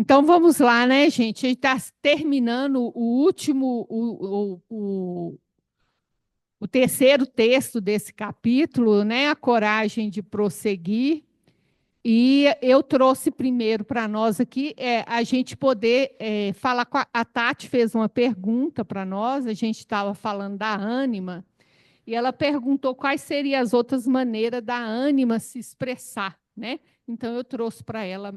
Então vamos lá, né, gente? A gente está terminando o último, o terceiro texto desse capítulo, né? A coragem de prosseguir. E eu trouxe primeiro para nós aqui a gente poder falar com a Tati fez uma pergunta para nós, a gente estava falando da ânima, e ela perguntou quais seriam as outras maneiras da ânima se expressar, né? Então eu trouxe para ela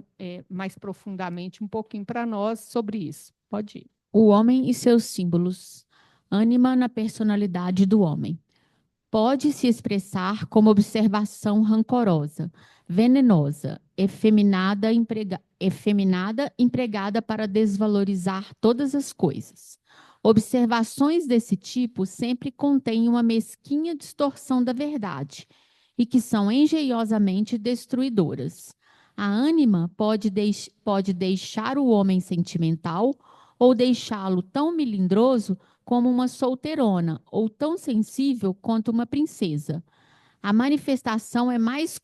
mais profundamente um pouquinho para nós sobre isso. Pode ir. O homem e seus símbolos. Ânima na personalidade do homem. Pode se expressar como observação rancorosa, venenosa, efeminada empregada para desvalorizar todas as coisas. Observações desse tipo sempre contêm uma mesquinha distorção da verdade e que são engenhosamente destruidoras. A ânima pode deixar o homem sentimental ou deixá-lo tão melindroso como uma solteirona ou tão sensível quanto uma princesa. A manifestação mais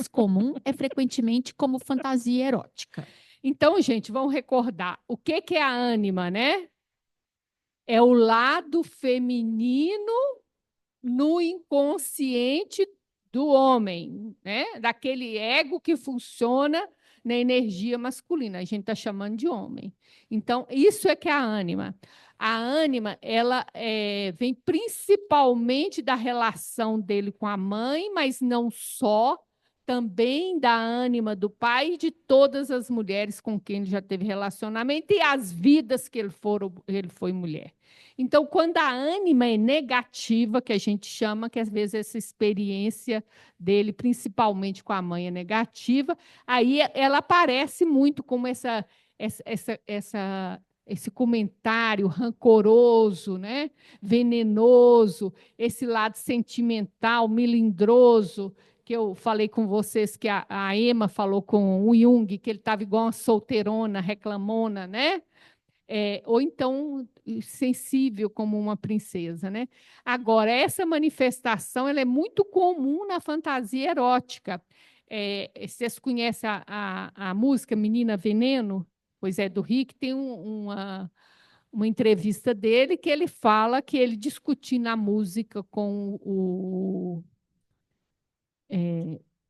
comum é frequentemente como fantasia erótica. Então, gente, vamos recordar o que é a ânima, né? É o lado feminino no inconsciente do homem, né? Daquele ego que funciona na energia masculina. A gente está chamando de homem. Então, isso é que é a ânima. A ânima, ela vem principalmente da relação dele com a mãe, mas não só, também da ânima do pai e de todas as mulheres com quem ele já teve relacionamento e as vidas que ele foi mulher. Então, quando a ânima é negativa, que a gente chama, que às vezes essa experiência dele, principalmente com a mãe, é negativa, aí ela aparece muito como esse comentário rancoroso, né? Venenoso, esse lado sentimental, melindroso, que eu falei com vocês, que a Emma falou com o Jung, que ele estava igual uma solteirona, reclamona, né? Ou então sensível como uma princesa, né? Agora, essa manifestação ela é muito comum na fantasia erótica. Vocês conhecem a música Menina Veneno? Pois é, do Rick, tem uma entrevista dele que ele fala que ele discutindo a música com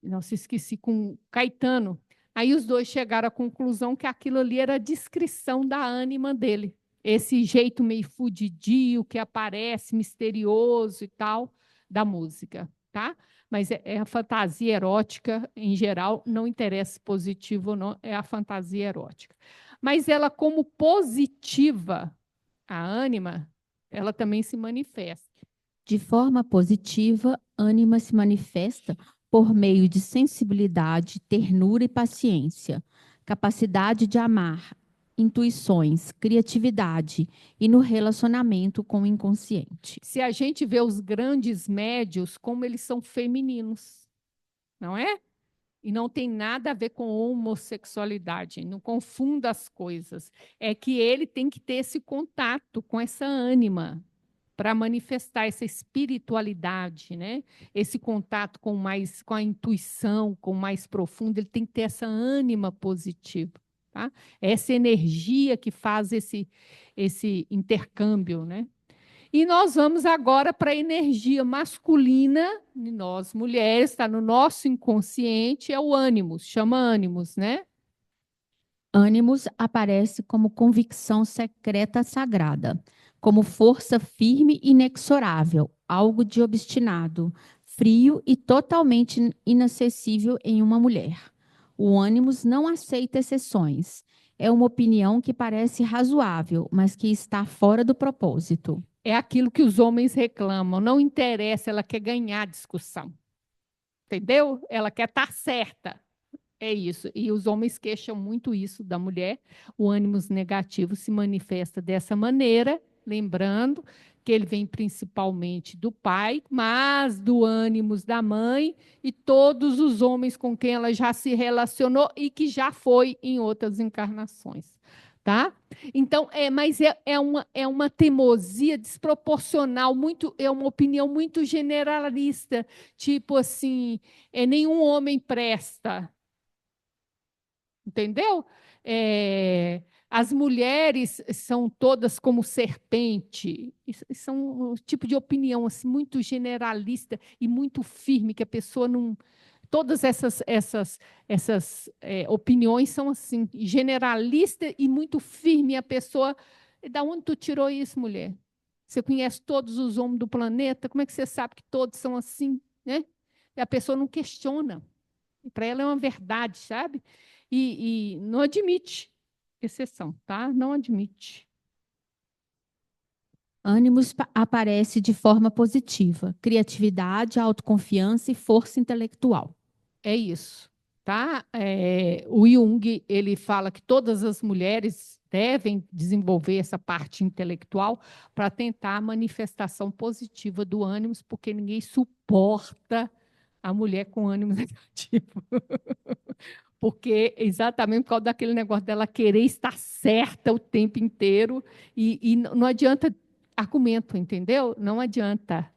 não se esqueci, com Caetano. Aí os dois chegaram à conclusão que aquilo ali era a descrição da ânima dele. Esse jeito meio fudidio que aparece, misterioso e tal, da música, tá? Mas é a fantasia erótica, em geral, não interessa se positivo ou não, é a fantasia erótica. Mas ela, como positiva, a ânima, ela também se manifesta. De forma positiva, ânima se manifesta por meio de sensibilidade, ternura e paciência, capacidade de amar, intuições, criatividade e no relacionamento com o inconsciente. Se a gente vê os grandes médios, como eles são femininos, não é? E não tem nada a ver com homossexualidade, não confunda as coisas. É que ele tem que ter esse contato com essa ânima para manifestar essa espiritualidade, né? Esse contato com a intuição, com o mais profundo, ele tem que ter essa ânima positiva, tá? Essa energia que faz esse intercâmbio, né? E nós vamos agora para a energia masculina, nós mulheres, está no nosso inconsciente, é o ânimos, chama ânimos, né? Ânimos aparece como convicção secreta sagrada, como força firme e inexorável, algo de obstinado, frio e totalmente inacessível em uma mulher. O ânimos não aceita exceções. É uma opinião que parece razoável, mas que está fora do propósito. É aquilo que os homens reclamam, não interessa, ela quer ganhar a discussão. Entendeu? Ela quer estar certa. É isso. E os homens queixam muito isso da mulher. O ânimos negativo se manifesta dessa maneira, lembrando que ele vem principalmente do pai, mas do ânimos da mãe e todos os homens com quem ela já se relacionou e que já foi em outras encarnações. Tá? Então, é uma teimosia desproporcional, é uma opinião muito generalista, tipo assim, nenhum homem presta, entendeu? As mulheres são todas como serpente. Isso é um tipo de opinião assim, muito generalista e muito firme, que a pessoa não. Todas essas opiniões são assim, generalista e muito firme. A pessoa. Da onde tu tirou isso, mulher? Você conhece todos os homens do planeta? Como é que você sabe que todos são assim? Né? E a pessoa não questiona. Para ela é uma verdade, sabe? E não admite exceção, tá? Não admite. Ânimos aparece de forma positiva, criatividade, autoconfiança e força intelectual. É isso, tá? O Jung, ele fala que todas as mulheres devem desenvolver essa parte intelectual para tentar a manifestação positiva do ânimo, porque ninguém suporta a mulher com ânimo negativo. Porque exatamente por causa daquele negócio dela querer estar certa o tempo inteiro e não adianta argumento, entendeu? Não adianta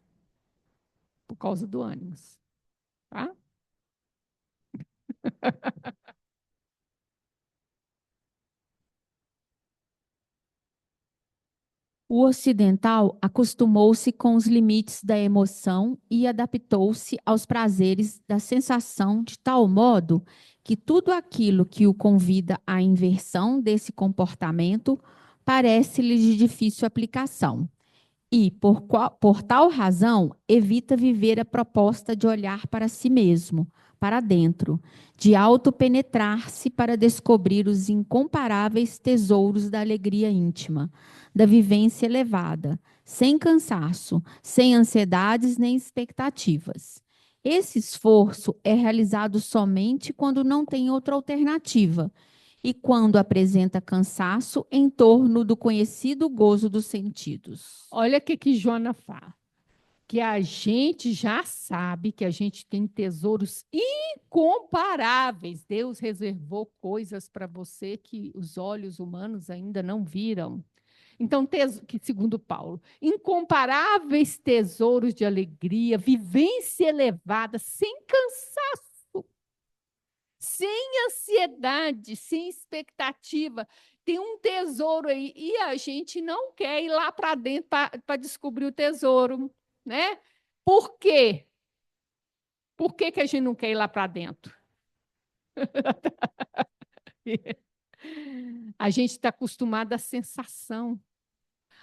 por causa do ânimo, tá? O ocidental acostumou-se com os limites da emoção e adaptou-se aos prazeres da sensação de tal modo que tudo aquilo que o convida à inversão desse comportamento parece-lhe de difícil aplicação. E, por tal razão, evita viver a proposta de olhar para si mesmo, para dentro, de autopenetrar-se para descobrir os incomparáveis tesouros da alegria íntima, da vivência elevada, sem cansaço, sem ansiedades nem expectativas. Esse esforço é realizado somente quando não tem outra alternativa e quando apresenta cansaço em torno do conhecido gozo dos sentidos. Olha o que Joana fala. Que a gente já sabe que a gente tem tesouros incomparáveis. Deus reservou coisas para você que os olhos humanos ainda não viram. Então, que segundo Paulo, incomparáveis tesouros de alegria, vivência elevada, sem cansaço, sem ansiedade, sem expectativa. Tem um tesouro aí e a gente não quer ir lá para dentro para descobrir o tesouro, né? Por quê? Por que a gente não quer ir lá para dentro? A gente está acostumado à sensação,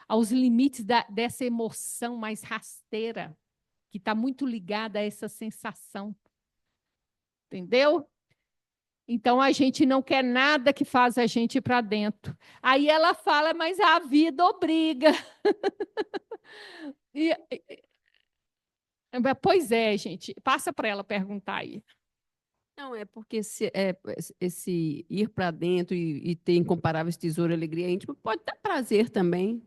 aos limites dessa emoção mais rasteira, que está muito ligada a essa sensação. Entendeu? Então a gente não quer nada que faz a gente ir para dentro. Aí ela fala, mas a vida obriga. E, pois é, gente. Passa para ela perguntar aí. Não, é porque esse ir para dentro e ter incomparáveis tesouro e alegria íntima pode dar prazer também.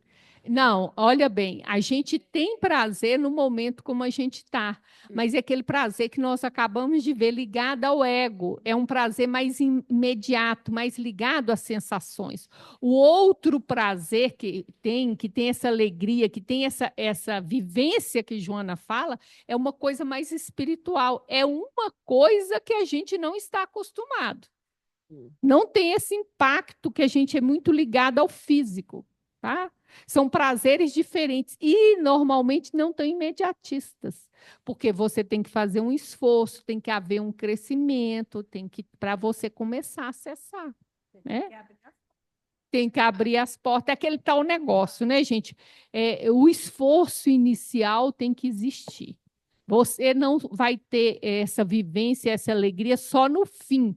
Não, olha bem, a gente tem prazer no momento como a gente está, mas é aquele prazer que nós acabamos de ver ligado ao ego. É um prazer mais imediato, mais ligado às sensações. O outro prazer que tem essa alegria, que tem essa vivência que Joana fala, é uma coisa mais espiritual. É uma coisa que a gente não está acostumado. Não tem esse impacto que a gente é muito ligado ao físico, tá? São prazeres diferentes e normalmente não tão imediatistas, porque você tem que fazer um esforço, tem que haver um crescimento, tem que para você começar a acessar, né? Tem que abrir as portas, é aquele tal negócio, né, gente? O esforço inicial tem que existir. Você não vai ter essa vivência, essa alegria só no fim.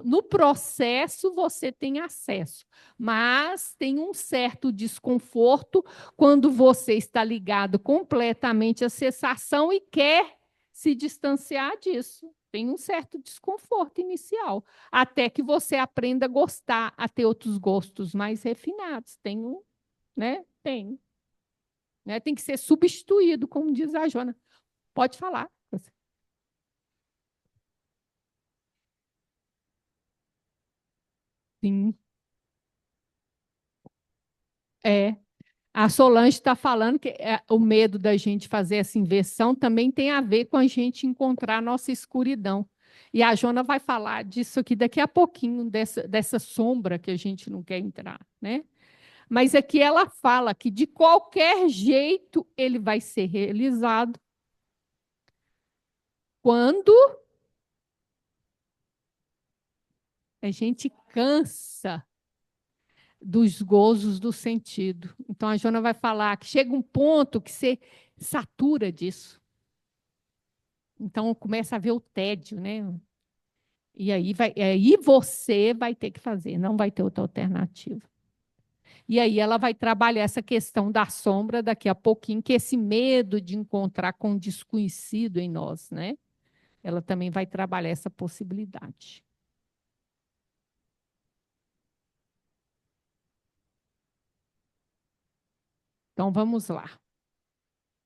No processo, você tem acesso, mas tem um certo desconforto quando você está ligado completamente à sensação e quer se distanciar disso. Tem um certo desconforto inicial, até que você aprenda a gostar, a ter outros gostos mais refinados. Tem um, né? Tem. Né? Tem que ser substituído, como diz a Joana. Pode falar. Sim. A Solange está falando que o medo da gente fazer essa inversão também tem a ver com a gente encontrar a nossa escuridão. E a Jona vai falar disso aqui daqui a pouquinho, dessa sombra que a gente não quer entrar, né? Mas aqui ela fala que de qualquer jeito ele vai ser realizado quando a gente cansa dos gozos do sentido. Então a Jona vai falar que chega um ponto que você satura disso. Então começa a ver o tédio, né? E aí você vai ter que fazer, não vai ter outra alternativa. E aí ela vai trabalhar essa questão da sombra daqui a pouquinho, que é esse medo de encontrar com o desconhecido em nós, né? Ela também vai trabalhar essa possibilidade. Então vamos lá.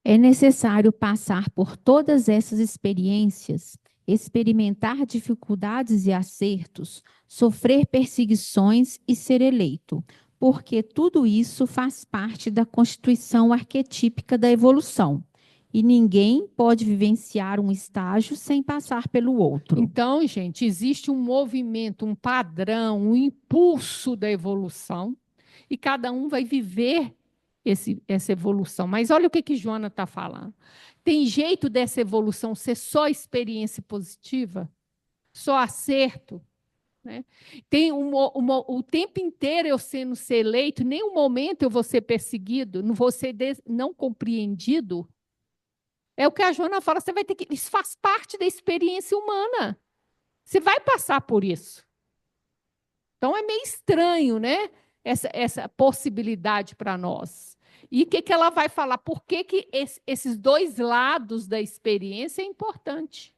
É necessário passar por todas essas experiências, experimentar dificuldades e acertos, sofrer perseguições e ser eleito, porque tudo isso faz parte da constituição arquetípica da evolução. E ninguém pode vivenciar um estágio sem passar pelo outro. Então, gente, existe um movimento, um padrão, um impulso da evolução, e cada um vai viver essa evolução. Mas olha o que Joana está falando. Tem jeito dessa evolução ser só experiência positiva? Só acerto? Né? Tem o tempo inteiro eu sendo ser eleito, nenhum momento eu vou ser perseguido, não vou ser não compreendido. É o que a Joana fala, você vai ter que. Isso faz parte da experiência humana. Você vai passar por isso. Então é meio estranho, né? Essa possibilidade para nós. E o que ela vai falar? Por que esses dois lados da experiência é importante?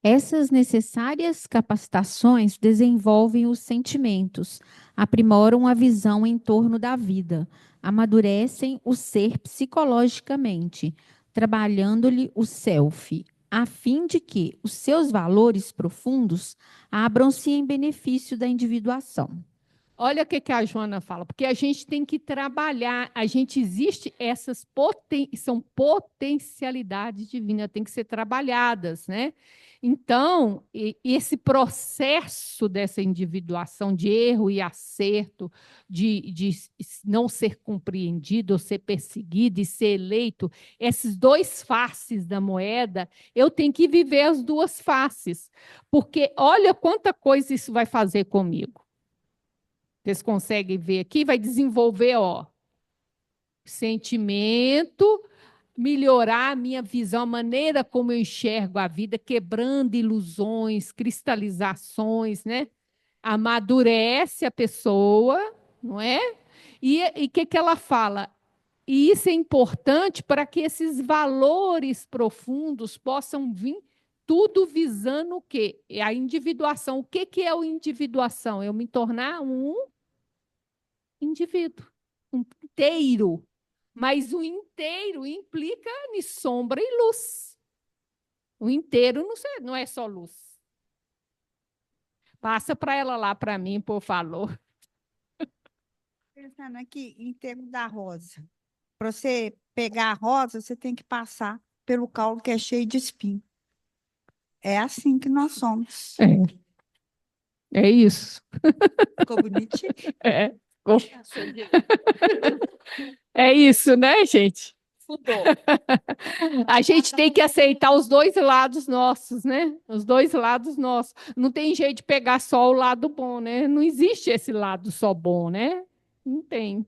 Essas necessárias capacitações desenvolvem os sentimentos, aprimoram a visão em torno da vida, amadurecem o ser psicologicamente, trabalhando-lhe o self, a fim de que os seus valores profundos abram-se em benefício da individuação. Olha o que a Joana fala, porque a gente tem que trabalhar, são potencialidades divinas, tem que ser trabalhadas, né? Então, esse processo dessa individuação de erro e acerto, de não ser compreendido, ou ser perseguido e ser eleito, esses dois faces da moeda, eu tenho que viver as duas faces, porque olha quanta coisa isso vai fazer comigo. Vocês conseguem ver aqui? Vai desenvolver, ó, sentimento, melhorar a minha visão, a maneira como eu enxergo a vida, quebrando ilusões, cristalizações, né? Amadurece a pessoa, não é? E o que ela fala? E isso é importante para que esses valores profundos possam vir, tudo visando o quê? A individuação. O que é a individuação? Eu me tornar um indivíduo, um inteiro. Mas o inteiro implica em sombra e luz. O inteiro não é só luz. Passa para ela lá para mim, por favor. Pensando aqui em termos da rosa. Para você pegar a rosa, você tem que passar pelo caule que é cheio de espinho. É assim que nós somos. É isso. Ficou bonitinho? É. É isso, né, gente? Fudou. A gente tem que aceitar os dois lados nossos, né? Os dois lados nossos. Não tem jeito de pegar só o lado bom, né? Não existe esse lado só bom, né? Não tem.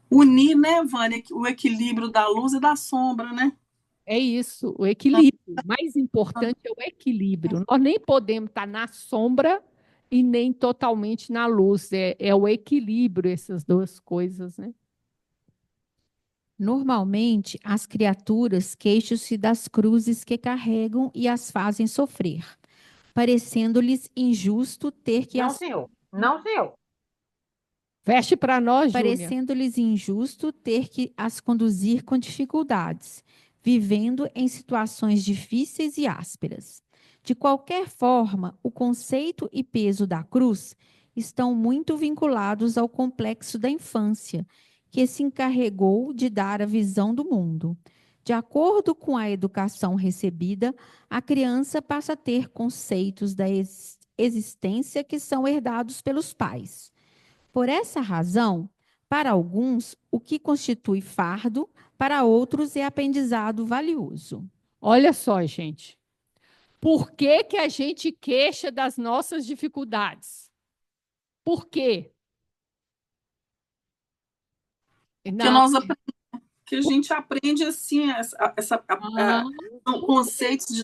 Unir, né, Vânia, o equilíbrio da luz e da sombra, né? É isso, o equilíbrio. O mais importante é o equilíbrio. Nós nem podemos estar na sombra e nem totalmente na luz. É o equilíbrio, essas duas coisas, né? Normalmente, as criaturas queixam-se das cruzes que carregam e as fazem sofrer, parecendo-lhes injusto ter que Não, senhor. Não, senhor. Veste para nós, Júlia. parecendo-lhes injusto ter que as conduzir com dificuldades, vivendo em situações difíceis e ásperas. De qualquer forma, o conceito e peso da cruz estão muito vinculados ao complexo da infância, que se encarregou de dar a visão do mundo. De acordo com a educação recebida, a criança passa a ter conceitos da existência que são herdados pelos pais. Por essa razão, para alguns, o que constitui fardo, para outros é aprendizado valioso. Olha só, gente. Por que que a gente queixa das nossas dificuldades? Por quê? Que a gente aprende assim, são conceitos de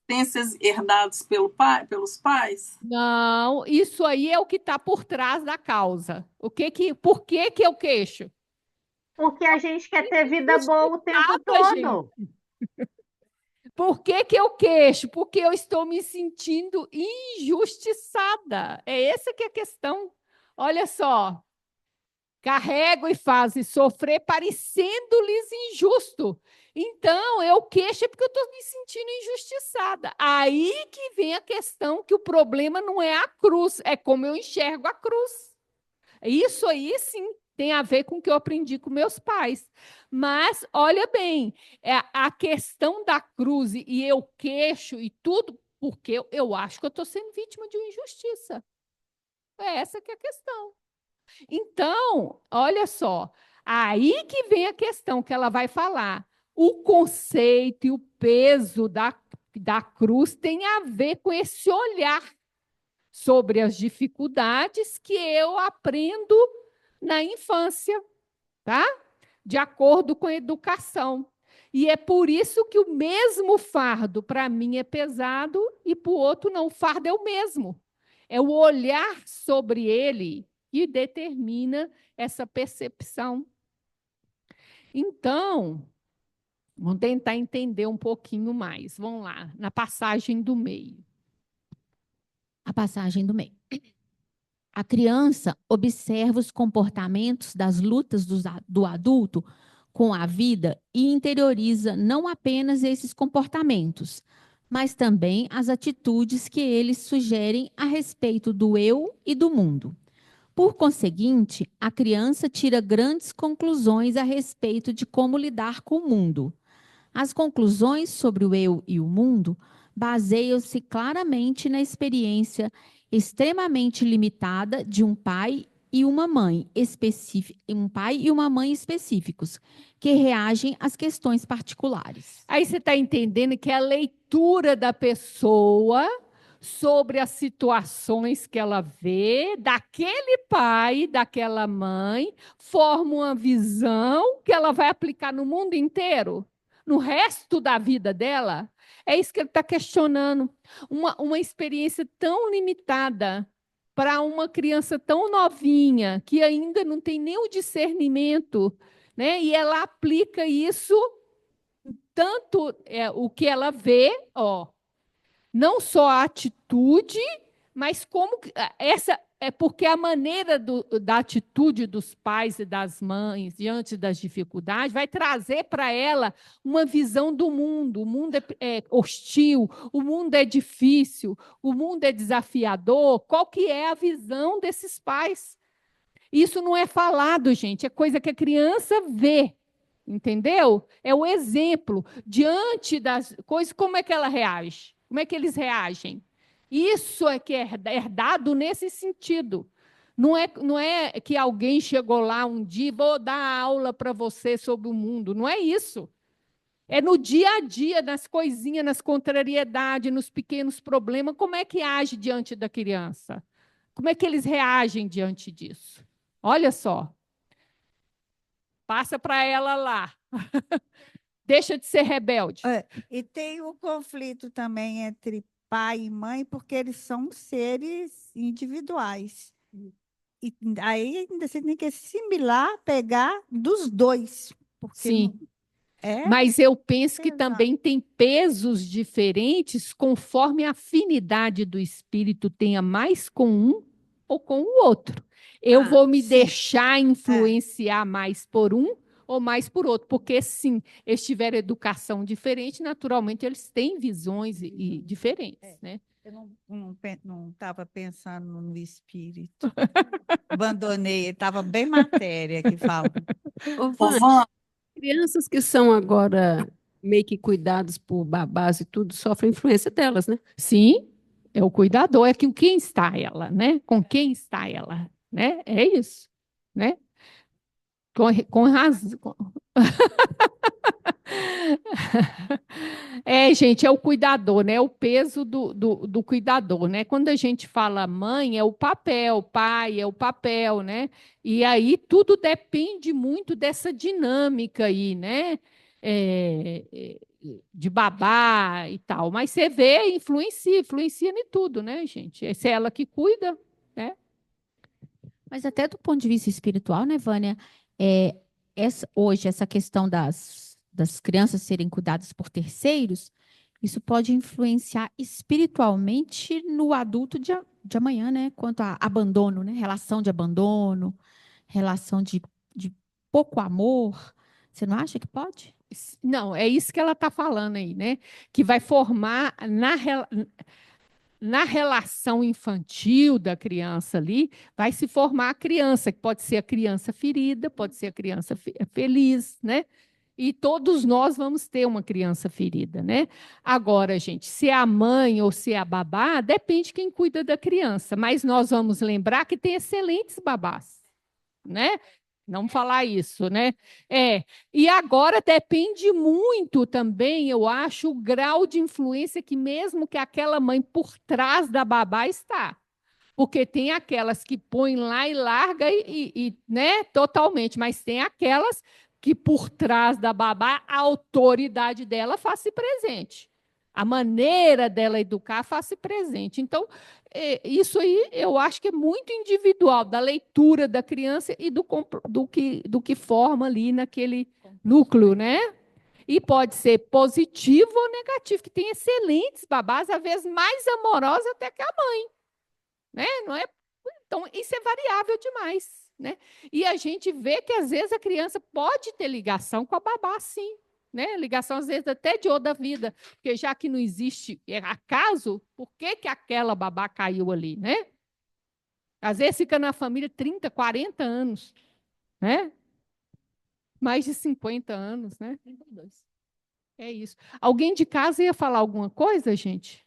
existências herdados pelos pais. Não, isso aí é o que está por trás da causa. Por que que eu queixo? Porque a gente quer ter vida boa o tempo todo. Por que que eu queixo? Porque eu estou me sentindo injustiçada. É essa que é a questão. Olha só. Carrego e fazem sofrer parecendo-lhes injusto. Então, eu queixo porque eu estou me sentindo injustiçada. Aí que vem a questão que o problema não é a cruz, é como eu enxergo a cruz. Isso aí, sim, tem a ver com o que eu aprendi com meus pais. Mas, olha bem, a questão da cruz e eu queixo e tudo, porque eu acho que eu estou sendo vítima de uma injustiça. É essa que é a questão. Então, olha só, aí que vem a questão que ela vai falar. O conceito e o peso da cruz tem a ver com esse olhar sobre as dificuldades que eu aprendo na infância, tá? De acordo com a educação. E é por isso que o mesmo fardo para mim é pesado e para o outro não. O fardo é o mesmo. É o olhar sobre ele que determina essa percepção. Então, vamos tentar entender um pouquinho mais. Vamos lá, na passagem do meio. A passagem do meio. A criança observa os comportamentos das lutas do adulto com a vida e interioriza não apenas esses comportamentos, mas também as atitudes que eles sugerem a respeito do eu e do mundo. Por conseguinte, a criança tira grandes conclusões a respeito de como lidar com o mundo. As conclusões sobre o eu e o mundo baseiam-se claramente na experiência extremamente limitada de um pai e uma mãe específicos, que reagem às questões particulares. Aí você está entendendo que a leitura da pessoa sobre as situações que ela vê, daquele pai, daquela mãe, forma uma visão que ela vai aplicar no mundo inteiro, no resto da vida dela. É isso que ele está questionando. Uma experiência tão limitada para uma criança tão novinha, que ainda não tem nem o discernimento, né? E ela aplica isso, tanto o que ela vê, não só a atitude, mas como essa é porque a maneira da atitude dos pais e das mães diante das dificuldades vai trazer para ela uma visão do mundo. O mundo é hostil, o mundo é difícil, o mundo é desafiador. Qual que é a visão desses pais? Isso não é falado, gente, é coisa que a criança vê. Entendeu? É o exemplo. Diante das coisas, como é que ela reage? Como é que eles reagem? Isso é que é herdado nesse sentido. Não é que alguém chegou lá um dia, vou dar aula para você sobre o mundo. Não é isso. É no dia a dia, nas coisinhas, nas contrariedades, nos pequenos problemas, como é que age diante da criança? Como é que eles reagem diante disso? Olha só. Passa para ela lá. Deixa de ser rebelde. E tem o conflito também entre pai e mãe, porque eles são seres individuais. E aí ainda você tem que assimilar, pegar dos dois. Porque Sim. é Mas eu penso que pesado. também tem pesos diferentes conforme a afinidade do espírito tenha mais com um ou com o outro. Eu vou me sim. deixar influenciar mais por um ou mais por outro, porque sim, eles tiveram educação diferente, naturalmente eles têm visões e diferentes, né? Eu não estava pensando no espírito. Abandonei, estava bem matéria que fala. Ô, Vânia, crianças que são agora meio que cuidados por babás e tudo, sofrem influência delas, né? Sim, é o cuidador, é que quem está ela, né? Com quem está ela, né? É isso, né? Com razão. É, gente, é o cuidador, né? O peso do cuidador, né? Quando a gente fala mãe, é o papel, pai é o papel, né? E aí tudo depende muito dessa dinâmica aí, né? De babá e tal. Mas você vê, influencia em tudo, né, gente? Essa é ela que cuida, né? Mas até do ponto de vista espiritual, né, Vânia? É, hoje, essa questão das crianças serem cuidadas por terceiros, isso pode influenciar espiritualmente no adulto de amanhã, né? Quanto a abandono, né? Relação de abandono, relação de pouco amor. Você não acha que pode? Não, é isso que ela está falando aí, né? Que vai formar na relação infantil da criança ali, vai se formar a criança, que pode ser a criança ferida, pode ser a criança feliz, né? E todos nós vamos ter uma criança ferida, né? Agora, gente, se é a mãe ou se é a babá, depende quem cuida da criança, mas nós vamos lembrar que tem excelentes babás, né? Não falar isso, né? E agora depende muito também, eu acho, o grau de influência que mesmo que aquela mãe por trás da babá está. Porque tem aquelas que põem lá e larga né, totalmente, mas tem aquelas que por trás da babá a autoridade dela faz-se presente. A maneira dela educar faz-se presente. Então, isso aí eu acho que é muito individual da leitura da criança e do que forma ali naquele núcleo, né? E pode ser positivo ou negativo, que tem excelentes babás, às vezes mais amorosos até que a mãe, né? Não é? Então, isso é variável demais, né? E a gente vê que às vezes a criança pode ter ligação com a babá, sim. Né? Ligação, às vezes, até de outra vida, porque já que não existe acaso, por que aquela babá caiu ali, né? Às vezes fica na família 30, 40 anos, né? Mais de 50 anos, né? 32. É isso. Alguém de casa ia falar alguma coisa, gente?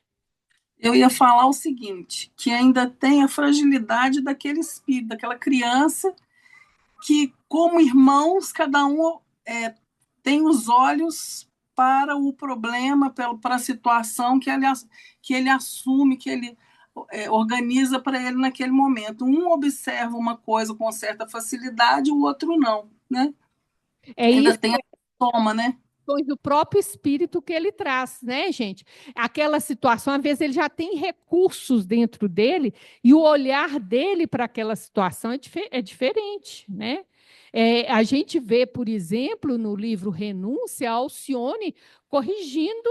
Eu ia falar o seguinte, que ainda tem a fragilidade daquele espírito, daquela criança que, como irmãos, cada um tem os olhos para o problema, para a situação que ele assume, que ele organiza para ele naquele momento. Um observa uma coisa com certa facilidade, o outro não, né? Ainda Isso. tem a soma, né? Do próprio espírito que ele traz, né, gente? Aquela situação, às vezes ele já tem recursos dentro dele e o olhar dele para aquela situação é diferente, né? A gente vê, por exemplo, no livro Renúncia, a Alcione corrigindo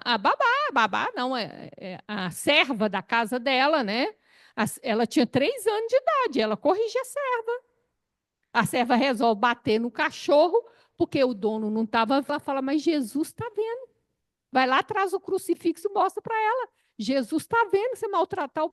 a babá não, a serva da casa dela, né? Ela tinha 3 anos de idade, ela corrige a serva. A serva resolve bater no cachorro, porque o dono não estava, ela fala, mas Jesus está vendo. Vai lá, traz o crucifixo e mostra para ela. Jesus está vendo você maltratar o